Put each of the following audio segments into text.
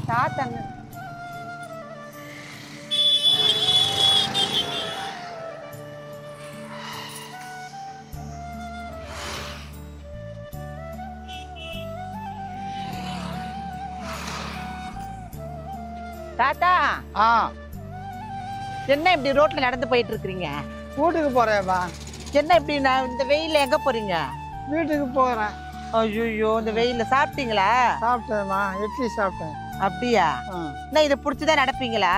தாத்தா தாத்தா என்ன இப்படி ரோட்ல நடந்து போயிட்டு இருக்கீங்க? வீட்டுக்கு போறேன்ப்பா. என்ன இப்படி நான் இந்த வெயில்ல எங்க போறீங்க? வீட்டுக்கு போறேன். ஐயோ இந்த வெயில்ல சாப்பிட்டீங்களா? சாப்பிட்டேம்மா, இட்லி சாப்பிட்டேன். அப்படியா? என்ன இதை பிடிச்சிதான் நடப்பீங்களா?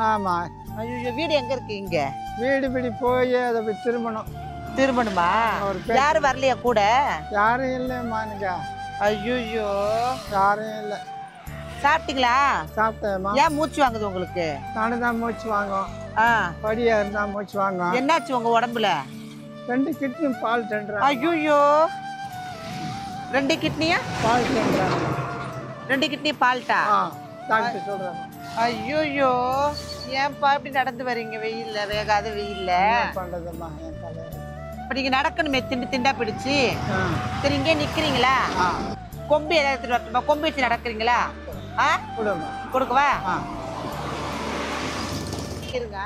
ஆமா. ஐயோ வீடு எங்க இருக்கு? இங்க வீடு பிடி போய் அதை போய் திரும்பணும். திரும்பணுமா? யாரும் வரலையா கூட? யாரும் இல்லைம்மா. நீங்க ஐயோ யாரும் இல்லை. சாப்பிட்டீங்களா? சாப்பிட்டேம்மா. ஏன் மூச்சு வாங்குது உங்களுக்கு? நானு தான் மூச்சு வாங்கும். படியா இருந்தா மூச்சு வாங்கும். என்னாச்சு உங்க உடம்புல? 2 கிட்னி பால் டெண்டரா. ஐயோ 2 கிட்னியா? பால் டெண்டரா. 2 கிட்னி பால்ட்டா? டாக்டர் சொல்றாங்க. ஐயோ ஏன்பா இப்படி நடந்து வரீங்க வெயில்ல, வேகாத வெயில்ல? பண்றதும்மா என் தலை. இப்ப நீங்க நடக்கணுமே திண்டா பிடிச்சு. சரி இங்கே நிக்கிறீங்களா? கொம்பு ஏதாவது எடுத்துட்டு வரட்டுமா? கொம்பு வச்சு நடக்கிறீங்களா? கொடுக்கவா? இருங்க.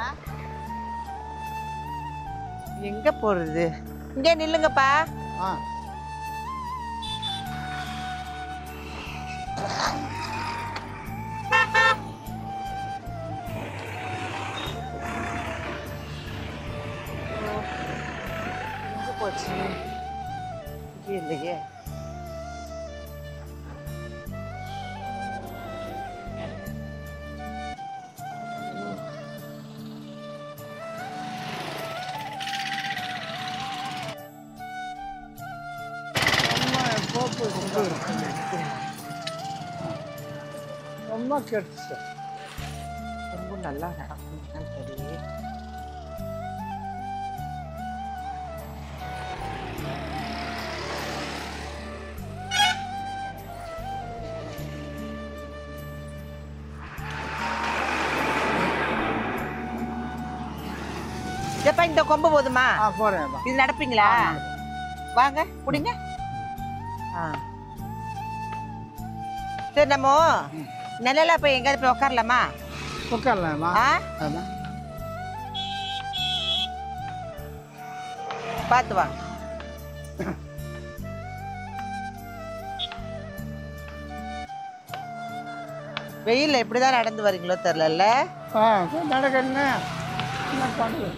எங்க போறது? இங்கே நில்லுங்கப்பா. எங்க போச்சு? இல்லையே. ரொம்ப கெடுச்சு. ரொம்ப நல்லா நடக்கும். சரி எப்ப இந்த கொம்பு போதுமா? போறேன். இது நடப்பீங்களா? வாங்க குடிங்க. சரி நம்ம நிலையில போய் எங்கேயாவது போய் உட்காரலாமா? உட்காரலாமா? பார்த்து வாங்க. வெயில்ல எப்படிதான் நடந்து வரீங்களோ தெரியல. நடக்கணுங்க. என்ன பண்ணுது?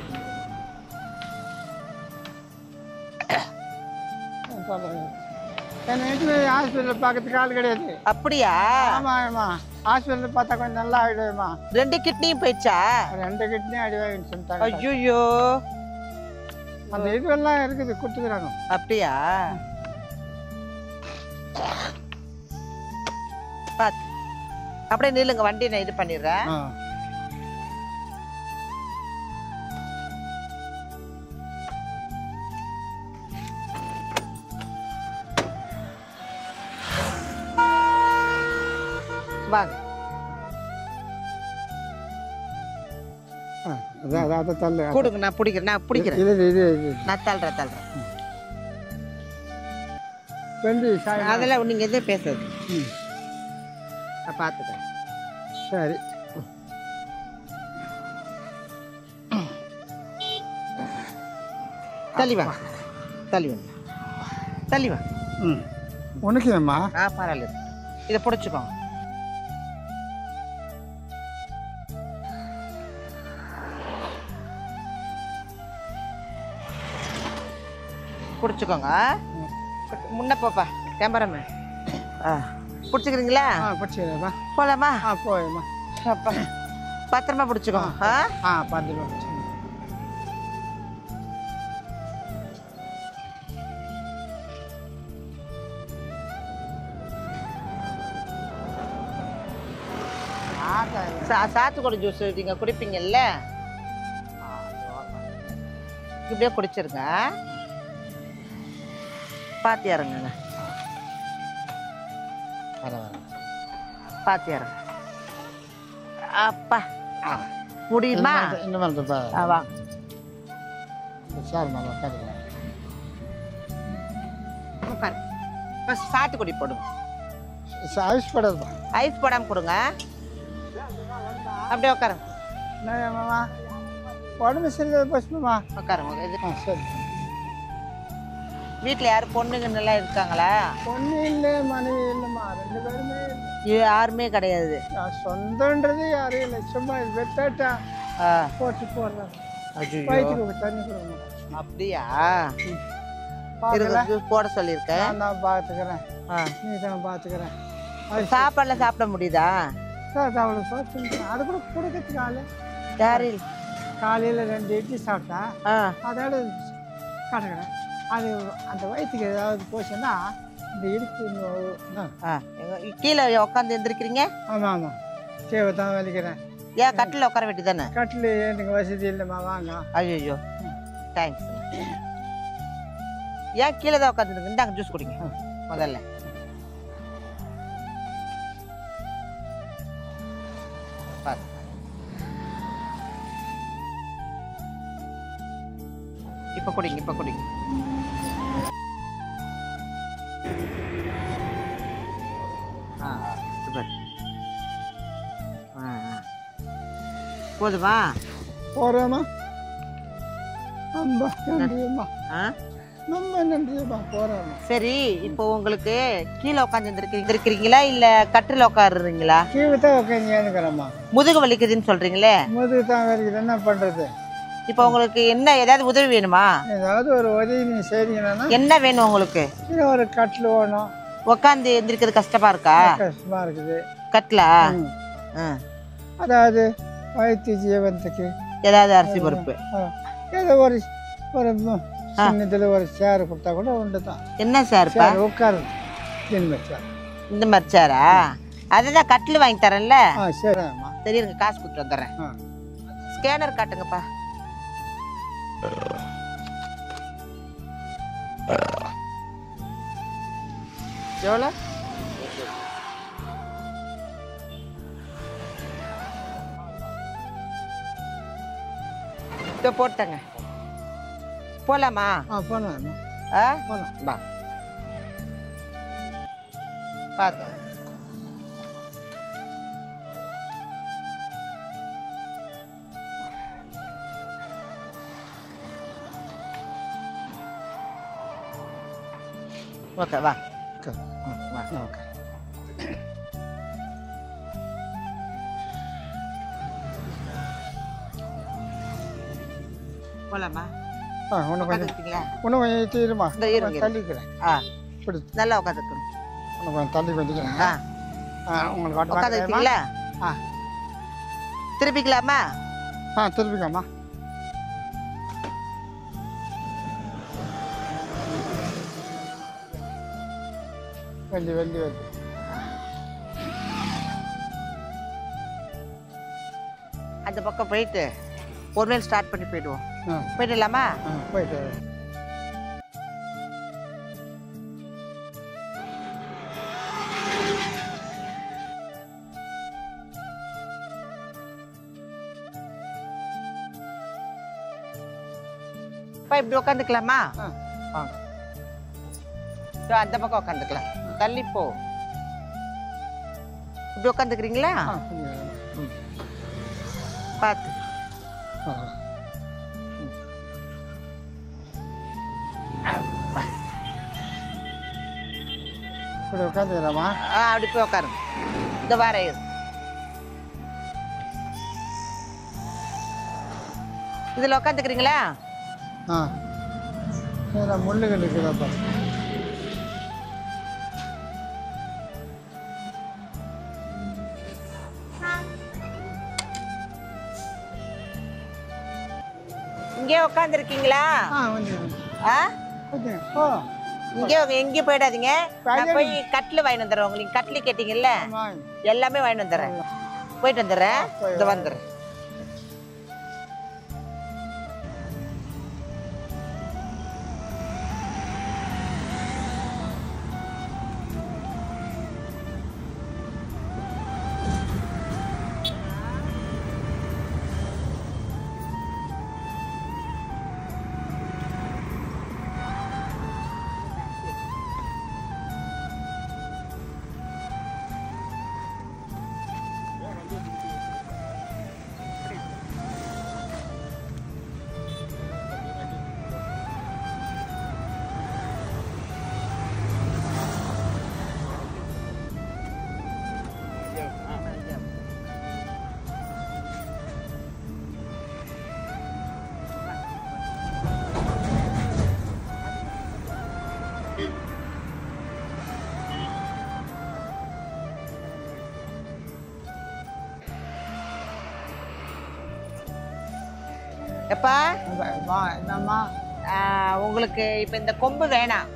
என் வீட்டுல ஹாஸ்பிட்டல் பார்க்கறதுக்கு ஆள் கிடையாது. அப்படியா? ஆமா ஆமா. ஹாஸ்பிட்டல் பார்த்தா கொஞ்சம் நல்லா ஆயிடுமா. 2 கிட்னியும் போயிடுச்சா? 2 கிட்னியும் அடிவாயின்னு சொல்லிட்டாங்க. ஐயோ அந்த இதுவெல்லாம் இருக்குது, கொடுத்துக்கிறாங்க. அப்படியா? பாத்து அப்படியே நில்லுங்க, வண்டி நான் இது பண்ணிடுறேன். வாங்க. கொடுங்க, நான் பிடிக்கிறேன். நான் தள்ளுறேன். அதெல்லாம் நீங்க எதே பேசுறது. நான் பார்த்துக்கிறேன். சரி தள்ளி வா. உனக்கு ஏம்மா? பரவாயில்ல, இதை பிடிச்சிக்கோங்க. பிடிச்சிக்கோங்க. முன்ன போப்பா கேமராமேன். பிடிச்சிக்கிறீங்களா? பிடிச்சிக்கிறேன்ப்பா. போலாமா? போயம்மா. அப்பா பத்திரமா பிடிச்சிக்கோங்க. பத்திரமா பிடிச்சிக்கோங்க. சாத்துக்குடி ஜூஸ் நீங்க குடிப்பீங்கல்ல, இப்படியே குடிச்சிருங்க. பாத்தி இறங்குங்க. பாத்தி இறங்க. அப்பா முடியுமா? வாங்க. உட்காரு. ஃபர்ஸ்ட் சாத்துக்குடி போடுங்க. ஐஸ் போடாதுப்பா. ஐஸ் போடாமல் கொடுங்க. அப்படியே உட்காருங்க. என்னம்மா உடம்பு சரியில்லை பசுமா? உட்காருங்க. இது சரி. வீட்டில் யாரும் பொண்ணுங்கன்னெல்லாம் இருக்காங்களா? பொண்ணு இல்லை, மனைவி இல்லைம்மா, 2 பேருமே யாருமே கிடையாது. சொந்தன்றது யாரும் இல்லை, சும்மா வெட்டாட்டா போட்டு போடுறேன். வயிற்றுக்கு தண்ணி கொடுக்கணும். அப்படியா? போட சொல்லியிருக்கேன். நான் பார்த்துக்கிறேன், நீ தான் பார்த்துக்கிறேன். சாப்பாடுலாம் சாப்பிட முடியுதா? அவ்வளோ சோச்சு அது கூட கொடுக்கறதுக்கு ஆள் யாரு? காலையில் 2 இட்லி சாப்பிட்டேன், அதோட கிடக்கிறேன். அது அந்த வயிற்றுக்கு ஏதாவது போச்சுன்னா இந்த இடுப்பு கீழே உட்காந்து எந்திரிக்கிறீங்க? ஆமாம் ஆமாம், சேவை தான் வலிக்கிறேன். ஏன் கட்டில் உட்கார வேண்டி தானே? கட்டில் எனக்கு வசதி இல்லைம்மா, வாங்க. ஐயோ தேங்க்ஸ். ஏன் கீழே தான் உட்காந்துருக்கு? இந்தாங்க ஜூஸ் குடிங்க முதல்ல. இப்ப குடிங்க, இப்ப குடிங்க. போதுமா? போறேம்மா. அம்பா நன்றியம்மா. ரொம்ப நன்றியம்மா, போறேம்மா. சரி, இப்போ உங்களுக்கு கீழே உட்காந்து இருக்கிறீங்களா இல்ல கட்டில உட்காருறீங்களா? கீழே தான் உட்காந்துக்கிறேம்மா. முதுகு வலிக்குதுன்னு சொல்றீங்களே? முதுகு தான் வலிக்குது, என்ன பண்றது? இப்போ உங்களுக்கு என்ன ஏதாவது உதவி வேணுமா? ஏதாவது ஒரு உதவி நீ செய்றீங்கன்னா. என்ன வேணும் உங்களுக்கு? ஒரு கட்டில் வேணும். உட்காந்து எந்திரிக்கிறது கஷ்டமா இருக்கா? கஷ்டமா இருக்குது. கட்டிலா? அதாவது வயிற்று ஜீவனத்துக்கு ஏதாவது அரிசி பருப்பு ஏதோ ஒரு சின்னத்தில் ஒரு சேர் கொடுத்தா கூட உண்டு தான். என்ன சேர்ப்பா? உட்காரு. இந்த மாதிரி சேரா? அதுதான் கட்டில் வாங்கி தரேன்ல. சரிம்மா. சரி, இருங்க, காசு கொடுத்து வந்துடுறேன். ஸ்கேனர் காட்டுங்கப்பா. எவ்வளோ? போட்டங்க. போலாமா? போலாம். போலாம். வா பார்த்து. ஓகே, வா. ஓகே. போலாமா? ஒன்று கொஞ்சம் தீருமா? தள்ளிக்கிறேன். நல்லா உட்காந்துக்கணும். ஒன்று கொஞ்சம் தள்ளி வந்துக்கிறேன். உங்களுக்கு உட்காந்துருக்கீங்களா? திருப்பிக்கலாமா? திருப்பிக்கலாமா? வெள்ளி அந்த பக்கம் போயிட்டு ஒரு மேல் ஸ்டார்ட் பண்ணி போயிடுவோம். போயிடலாமா? போயிட்டு இப்படி உட்காந்துக்கலாமா? அந்த பக்கம் உட்காந்துக்கலாம். தள்ளி போ. இப்படி உட்காந்துக்கிறீங்களா? பார்த்து. உட்காந்துக்கலாமா? அப்படி போய் உட்காருங்க. இந்த வாரம் இதுல உட்காந்துக்கிறீங்களா? முள்ளுகள் இருக்குதாப்பா. இங்கே உட்காந்து இருக்கீங்களா? இங்கே எங்கே போயிடாதீங்க. நான் போய் கட்டில் வாங்கி வந்துடுறேன். உங்களுக்கு கட்டில் கேட்டீங்கல்ல, எல்லாமே வாங்கி வந்துடுறேன். போயிட்டு வந்துடுறேன். இது வந்துடுறேன். எப்பா என்னம்மா உங்களுக்கு இப்ப இந்த கொம்பு வேணாம்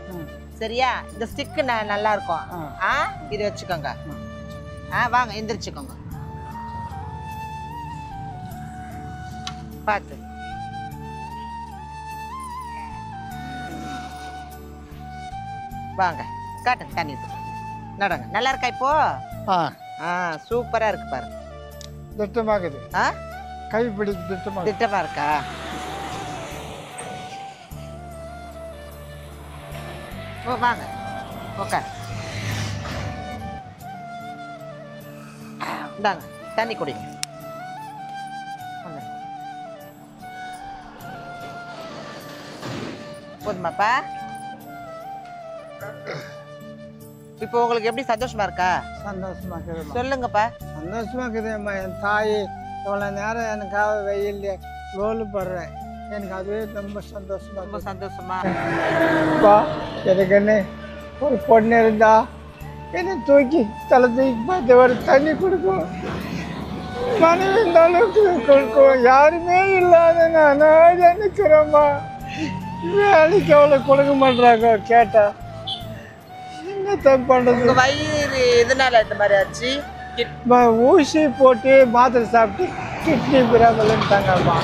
சரியா? இந்த ஸ்டிக்கு நல்லா இருக்கும். இது வச்சுக்கோங்க. வாங்க எந்திரிச்சுக்கோங்க. பார்த்து வாங்க காட்டுங்க. தண்ணி நடங்க. நல்லா இருக்கா இப்போ? சூப்பரா இருக்கு பாருங்க. திட்டமாக்குது. கைப்பிடி திட்டமா இருக்கா? வாங்க உட்கார். இந்தாங்க தண்ணி குடிங்க. போதுமாப்பா? இப்போ உங்களுக்கு எப்படி சந்தோஷமா இருக்கா? சந்தோஷமா இருக்குது. சொல்லுங்கப்பா. சந்தோஷமா இருக்குதும்மா. என் தாய் இவ்வளோ நேரம் எனக்காக வெயில் ரோல் படுறேன். எனக்கு அதுவே ரொம்ப சந்தோஷமா. ரொம்ப சந்தோஷமா எனக்கு என்ன ஒரு பொண்ணு இருந்தா என்னை தூக்கி தலை தூக்கி பார்த்து ஒரு தண்ணி கொடுக்கும். மனைவி இந்த அளவுக்கு கொடுக்கும். யாருமே இல்லாத நான் நினைக்கிறேம்மா. வேலைக்கு அவ்வளோ கொடுக்க மாட்டாங்க. கேட்டா என்ன பண்றது? வயிறு எதனால இந்த மாதிரி ஆச்சு? ஊசி போட்டு மாத்திரை சாப்பிட்டு கிட்னி பிராமலன்ட்டாங்கம்மா.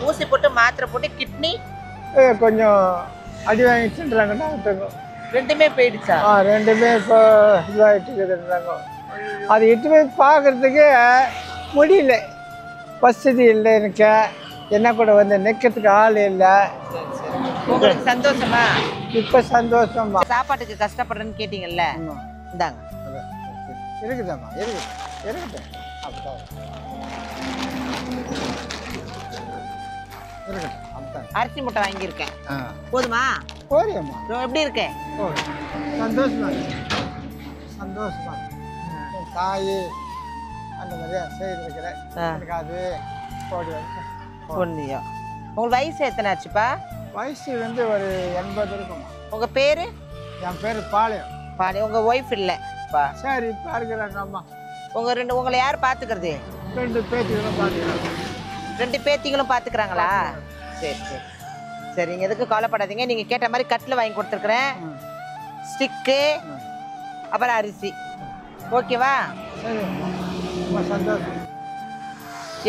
ஊசி போட்டு மாத்திரை போட்டு கிட்னி கொஞ்சம் அடி வாங்கிச்சுன்றாங்க டாக்டருங்க. ரெண்டுமே போயிடுச்சா? ரெண்டுமே இப்போ இதுவாகிட்டு இருக்குதுன்றாங்க. அது இட்டு போய் பார்க்கறதுக்கு முடியல. வசதி இல்லை. எனக்கு என்ன கூட வந்து நிற்கிறதுக்கு ஆள் இல்லை. உங்களுக்கு சந்தோஷமா? இப்போ சந்தோஷமா. சாப்பாட்டுக்கு கஷ்டப்படுறேன்னு கேட்டீங்கல்ல, இந்தாங்க இருக்குதாம்மா. இருக்குது. அரிசி மூட்டை வாங்கியிருக்கேன். போதுமா? போறியம்மா. எப்படி இருக்கு? சந்தோஷமா சந்தோஷமா. என் தாய் அந்த மாதிரியா செய்திருக்கிறேன். எனக்கு அது பொண்ணியோ. உங்களுக்கு வயசு எத்தனை ஆச்சுப்பா? வயசு வந்து ஒரு 80 இருக்குமா. உங்க பேரு? என் பேரு பாளையம். பாளையம். உங்க ஒய்ஃப் இல்லை? சரி பார்க்குறாங்க அம்மா. உங்களை யார் பாத்துக்கிறது? 2 பேத்திகளும் பார்த்துக்கிறாங்க. 2 பேத்திகளும் பாத்துக்கிறாங்களா? சரி சரி சரி. நீங்க எதுக்கு கவலைப்படாதீங்க. நீங்க கேட்ட மாதிரி கட்டில் வாங்கி கொடுத்துருக்குறேன். ஸ்டிக்கு அப்புறம் அரிசி. ஓகேவா? சந்தோஷம்.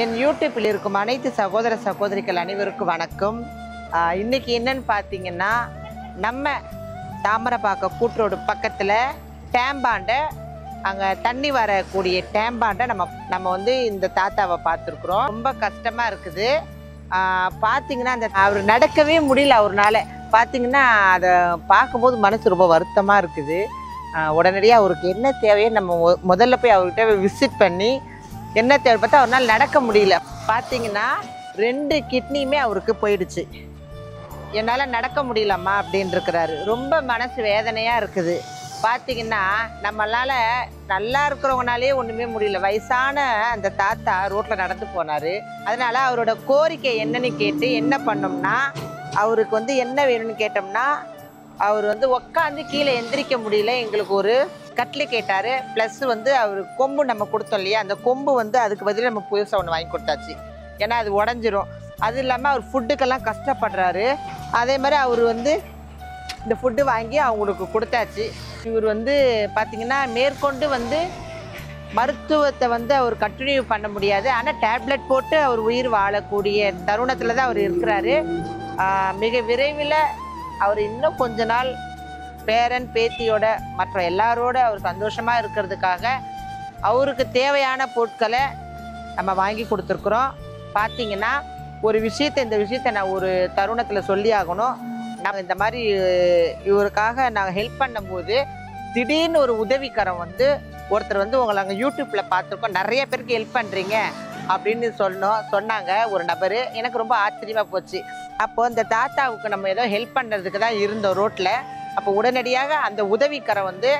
என் யூடியூப்பில் இருக்கும் அனைத்து சகோதர சகோதரிகள் அனைவருக்கும் வணக்கம். இன்னைக்கு என்னன்னு பார்த்தீங்கன்னா, நம்ம தாமரைப்பாக்கம் கூட்டுரோடு பக்கத்தில் டேம்பாண்டை, அங்கே தண்ணி வரக்கூடிய டேம்பாண்டை நம்ம வந்து இந்த தாத்தாவை பார்த்துருக்குறோம். ரொம்ப கஷ்டமாக இருக்குது. பார்த்தீங்கன்னா அவர் நடக்கவே முடியல. அவர்னால பார்த்தீங்கன்னா அதை பார்க்கும்போது மனசு ரொம்ப வருத்தமாக இருக்குது. உடனடியாக அவருக்கு என்ன தேவையோ நம்ம முதல்ல போய் அவர்கிட்ட விசிட் பண்ணி என்ன தேவை பார்த்தா அவரால் நடக்க முடியல. பார்த்தீங்கன்னா 2 கிட்னியுமே அவருக்கு போயிடுச்சு. என்னால் நடக்க முடியலம்மா அப்படின்னு இருக்கிறாரு. ரொம்ப மனசு வேதனையாக இருக்குது. பார்த்தீங்கன்னா நம்மளால நல்லா இருக்கிறவங்கனாலே ஒன்றுமே முடியல. வயசான அந்த தாத்தா ரோட்டில் நடந்து போனார். அதனால அவரோட கோரிக்கை என்னன்னு கேட்டு என்ன பண்ணோம்னா, அவருக்கு வந்து என்ன வேணும்னு கேட்டோம்னா, அவர் வந்து உட்காந்து கீழே எந்திரிக்க முடியல. எங்களுக்கு ஒரு கட்லி கேட்டார். ப்ளஸ் வந்து அவர் கொம்பு நம்ம கொடுத்தோம் இல்லையா, அந்த கொம்பு வந்து அதுக்கு பதிலாக நம்ம புதுசாக ஒன்று வாங்கி கொடுத்தாச்சு. ஏன்னா அது உடஞ்சிரும். அது இல்லாமல் அவர் ஃபுட்டுக்கெல்லாம் கஷ்டப்படுறாரு. அதே மாதிரி அவர் வந்து இந்த ஃபுட்டு வாங்கி அவங்களுக்கு கொடுத்தாச்சு. இவர் வந்து பார்த்திங்கன்னா மேற்கொண்டு வந்து மருத்துவத்தை வந்து அவர் கண்டினியூ பண்ண முடியாது. ஆனால் டேப்லெட் போட்டு அவர் உயிர் வாழக்கூடிய தருணத்தில் தான் அவர் இருக்கிறாரு. மிக விரைவில் அவர் இன்னும் கொஞ்ச நாள் பேரன் பேத்தியோட மற்ற எல்லாரோட அவர் சந்தோஷமாக இருக்கிறதுக்காக அவருக்கு தேவையான பொருட்களை நம்ம வாங்கி கொடுத்துருக்குறோம். பார்த்தீங்கன்னா இந்த விஷயத்தை நான் ஒரு தருணத்தில் சொல்லி ஆகணும். நாங்கள் இந்த மாதிரி இவருக்காக நாங்கள் ஹெல்ப் பண்ணும்போது திடீர்னு ஒரு உதவிக்கரம் வந்து ஒருத்தர் வந்து உங்களை நாங்கள் யூடியூப்பில் பார்த்துருக்கோம், நிறைய பேருக்கு ஹெல்ப் பண்ணுறீங்க அப்படின்னு சொன்னாங்க ஒரு நபர். எனக்கு ரொம்ப ஆச்சரியமாக போச்சு. அப்போது இந்த தாத்தாவுக்கு நம்ம ஏதோ ஹெல்ப் பண்ணுறதுக்கு தான் இருந்தோம் ரோட்டில். அப்போ உடனடியாக அந்த உதவிக்கரம் வந்து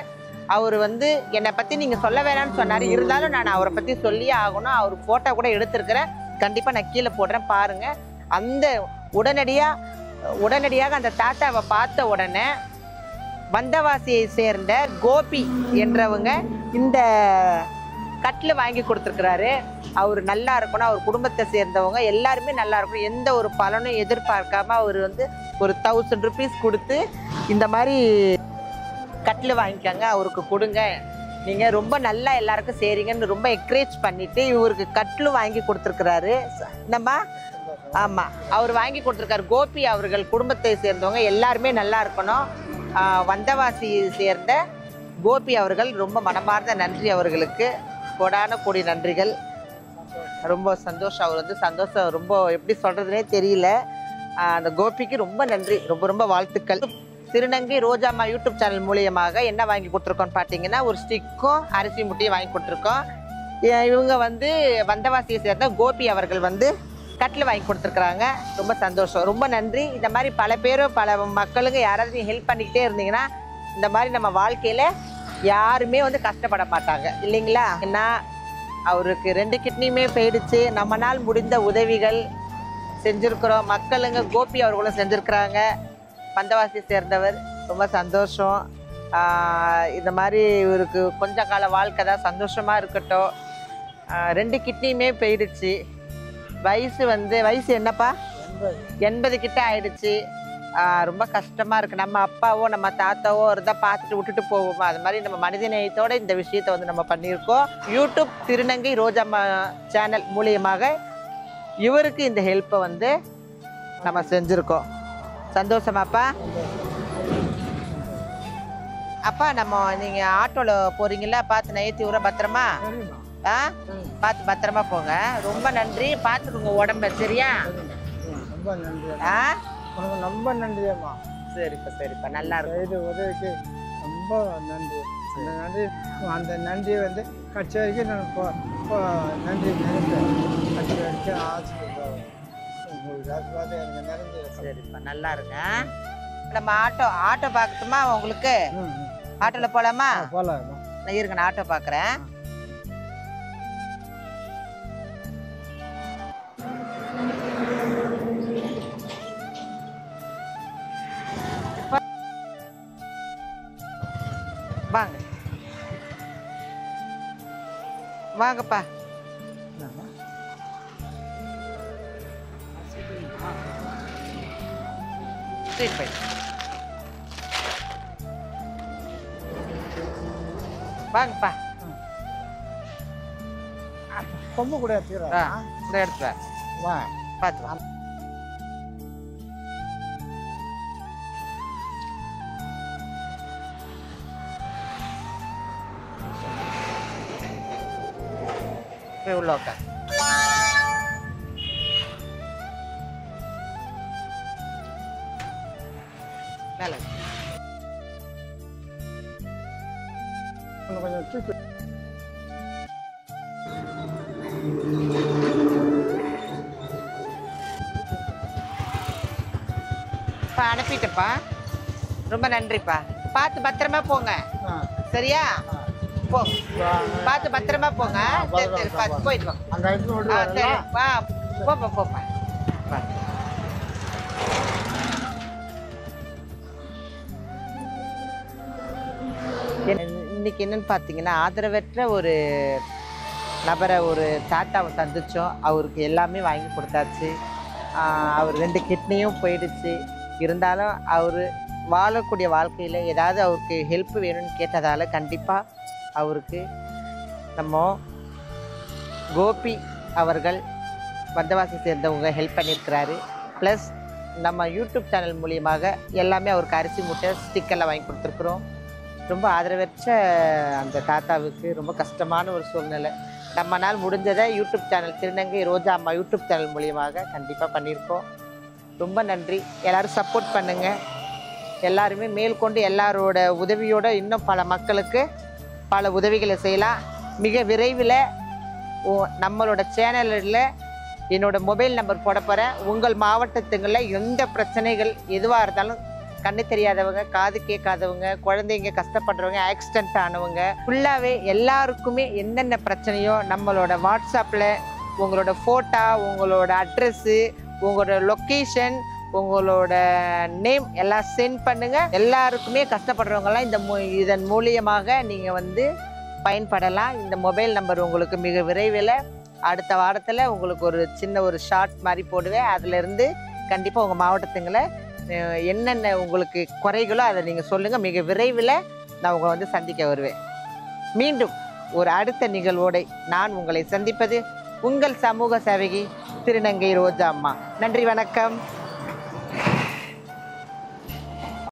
அவர் வந்து என்னை பற்றி நீங்கள் சொல்ல வேணாம்னு சொன்னார். இருந்தாலும் நான் அவரை பற்றி சொல்லியே ஆகணும். அவர் ஃபோட்டோ கூட எடுத்துருக்கிறேன். கண்டிப்பாக நான் கீழே போடுறேன் பாருங்கள். அந்த உடனடியாக அந்த தாத்தாவை பார்த்த உடனே வந்தவாசியை சேர்ந்த கோபி என்றவங்க இந்த கட்டில் வாங்கி கொடுத்துருக்குறாரு. அவர் நல்லா இருக்கணும், அவர் குடும்பத்தை சேர்ந்தவங்க எல்லாருமே நல்லா இருக்கணும், எந்த ஒரு பலனும் எதிர்பார்க்காம அவர் வந்து ஒரு 1000 rupees கொடுத்து இந்த மாதிரி கட்டில் வாங்கிக்காங்க, அவருக்கு கொடுங்க, நீங்கள் ரொம்ப நல்லா எல்லாருக்கும் செய்றீங்கன்னு ரொம்ப என்கரேஜ் பண்ணிட்டு இவருக்கு கட்டிலும் வாங்கி கொடுத்துருக்குறாரு. நம்ம ஆமாம், அவர் வாங்கி கொடுத்துருக்காரு. கோபி அவர்கள் குடும்பத்தை சேர்ந்தவங்க எல்லாருமே நல்லா இருக்கணும். வந்தவாசியை சேர்ந்த கோபி அவர்கள் ரொம்ப மனமார்ந்த நன்றி, அவர்களுக்கு கோடான கோடி நன்றிகள். ரொம்ப சந்தோஷம், அவர் வந்து சந்தோஷம் ரொம்ப எப்படி சொல்கிறதுனே தெரியல. அந்த கோபிக்கு ரொம்ப நன்றி, ரொம்ப ரொம்ப வாழ்த்துக்கள். திருநங்கை ரோஜாம்மா யூடியூப் சேனல் மூலியமாக என்ன வாங்கி கொடுத்துருக்கோன்னு பார்த்தீங்கன்னா ஒரு ஸ்டிக்கும் அரிசி முட்டையும் வாங்கி கொடுத்துருக்கோம். இவங்க வந்து வந்தவாசியை சேர்ந்த கோபி அவர்கள் வந்து கட்டில் வாங்கி கொடுத்துருக்குறாங்க. ரொம்ப சந்தோஷம், ரொம்ப நன்றி. இந்த மாதிரி பல பேரும் பல மக்களுங்க யாராவது ஹெல்ப் பண்ணிக்கிட்டே இருந்தீங்கன்னா இந்த மாதிரி நம்ம வாழ்க்கையில் யாருமே வந்து கஷ்டப்பட மாட்டாங்க இல்லைங்களா? ஏன்னா அவருக்கு 2 கிட்னியுமே போயிடுச்சு. நம்மளால் முடிந்த உதவிகள் செஞ்சுருக்குறோம். மக்களுங்க கோபி அவர்களும் செஞ்சுருக்குறாங்க, வந்தவாசியை சேர்ந்தவர். ரொம்ப சந்தோஷம். இந்த மாதிரி இவருக்கு கொஞ்ச கால வாழ்க்கை தான், சந்தோஷமாக இருக்கட்டும். 2 கிட்னியுமே போயிடுச்சு. வயசு என்னப்பா 80 கிட்ட ஆயிடுச்சு. ரொம்ப கஷ்டமாக இருக்குது. நம்ம அப்பாவோ நம்ம தாத்தாவோ இருந்தால் பார்த்துட்டு விட்டுட்டு போவோமா, அது மாதிரி நம்ம மனிதநேயத்தோட இந்த விஷயத்தை வந்து நம்ம பண்ணியிருக்கோம். யூடியூப் திருநங்கை ரோஜாம்மா சேனல் மூலியமாக இவருக்கு இந்த ஹெல்ப்பை வந்து நம்ம செஞ்சுருக்கோம். சந்தோஷமாப்பா? அப்பா நம்ம நீங்கள் ஆட்டோவில் போகிறீங்களா, பார்த்து நைத்தி விட பத்திரமா பார்த்து பத்திரமா போங்க. ரொம்ப நன்றி, பார்த்துக்கோங்க உடம்ப, சரியா? ரொம்ப நன்றி. ரொம்ப நன்றியம்மா. சரிப்பா நல்லா இருக்கும். இது உதவிக்கு ரொம்ப நன்றி. அந்த நன்றியை வந்து கட்சி வரைக்கும் நான் நன்றி நினைப்பேன். கட்சி வரைக்கும் ஆசீர்வாதம் எனக்கு நிறைஞ்சு. சரிப்பா நல்லா இருங்க. நம்ம ஆட்டோ பார்க்கட்டுமா உங்களுக்கு? ஆட்டோவில் போகலாமா? போகலாம். நான் இருங்க, நான் ஆட்டோ பார்க்குறேன். வாங்க வாங்கப்பா. வாங்கப்பா. கொம்பு கூட எடுத்துக்கிறேன். இந்த எடுத்து வா பார்த்து வா. உள்ள உட்கார். கொஞ்சம் தூக்கி அனுப்பிட்டப்பா. ரொம்ப நன்றிப்பா. பார்த்து பத்திரமா போங்க, சரியா? போ, பார்த்து பத்திரமா போங்க. சரி பார்த்து போயிட்டு வாங்க. சரி வா, போப்பா. இன்னைக்கு என்னன்னு பார்த்தீங்கன்னா ஆதரவற்ற ஒரு நபரை, ஒரு தாத்தாவை சந்தித்தோம். அவருக்கு எல்லாமே வாங்கி கொடுத்தாச்சு. அவர் 2 கிட்னியும் போயிடுச்சு. இருந்தாலும் அவர் வாழக்கூடிய வாழ்க்கையில் ஏதாவது அவருக்கு ஹெல்ப் வேணும்னு கேட்டதால் கண்டிப்பாக அவருக்கு நம்ம கோபி அவர்கள் வந்தவாசி சேர்ந்தவங்க ஹெல்ப் பண்ணியிருக்கிறாரு. ப்ளஸ் நம்ம யூடியூப் சேனல் மூலியமாக எல்லாமே அவருக்கு அரிசி மூட்டை ஸ்டிக்கெல்லாம் வாங்கி கொடுத்துருக்குறோம். ரொம்ப ஆதரவற்ற அந்த தாத்தாவுக்கு ரொம்ப கஷ்டமான ஒரு சூழ்நிலை. நம்மளால் முடிஞ்சதை யூடியூப் சேனல் திருநங்கை ரோஜாம்மா யூடியூப் சேனல் மூலியமாக கண்டிப்பாக பண்ணியிருக்கோம். ரொம்ப நன்றி. எல்லோரும் சப்போர்ட் பண்ணுங்கள். எல்லாருமே மேற்கொண்டு எல்லாரோட உதவியோடு இன்னும் பல மக்களுக்கு பல உதவிகளை செய்யலாம். மிக விரைவில் நம்மளோட சேனலில் என்னோட மொபைல் நம்பர் போட போகிறேன். உங்கள் மாவட்டத்துங்களில் எந்த பிரச்சனைகள் எதுவாக இருந்தாலும், கண்ணு தெரியாதவங்க, காது கேட்காதவங்க, குழந்தைங்க கஷ்டப்படுறவங்க, ஆக்சிடென்ட் ஆனவங்க, ஃபுல்லாகவே எல்லாருக்குமே என்னென்ன பிரச்சனையோ நம்மளோட வாட்ஸ்அப்பில் உங்களோட ஃபோட்டோ, உங்களோட அட்ரெஸ்ஸு, உங்களோட லொக்கேஷன், உங்களோட நேம் எல்லாம் சென்ட் பண்ணுங்கள். எல்லாருக்குமே கஷ்டப்படுறவங்கலாம் இதன் மூலியமாக நீங்கள் வந்து பயன்படலாம். இந்த மொபைல் நம்பர் உங்களுக்கு மிக விரைவில் அடுத்த வாரத்தில் உங்களுக்கு ஒரு சின்ன ஒரு ஷார்ட் மாதிரி போடுவேன். அதிலிருந்து கண்டிப்பாக உங்கள் மாவட்டத்துங்களை என்னென்ன உங்களுக்கு குறைகளோ அதை நீங்கள் சொல்லுங்கள். மிக விரைவில் நான் உங்களை வந்து சந்திக்க வருவேன். மீண்டும் ஒரு அடுத்த நிகழ்வோடு நான் உங்களை சந்திப்பது உங்கள் சமூக சேவகி திருநங்கை ரோஜா அம்மா. நன்றி, வணக்கம்.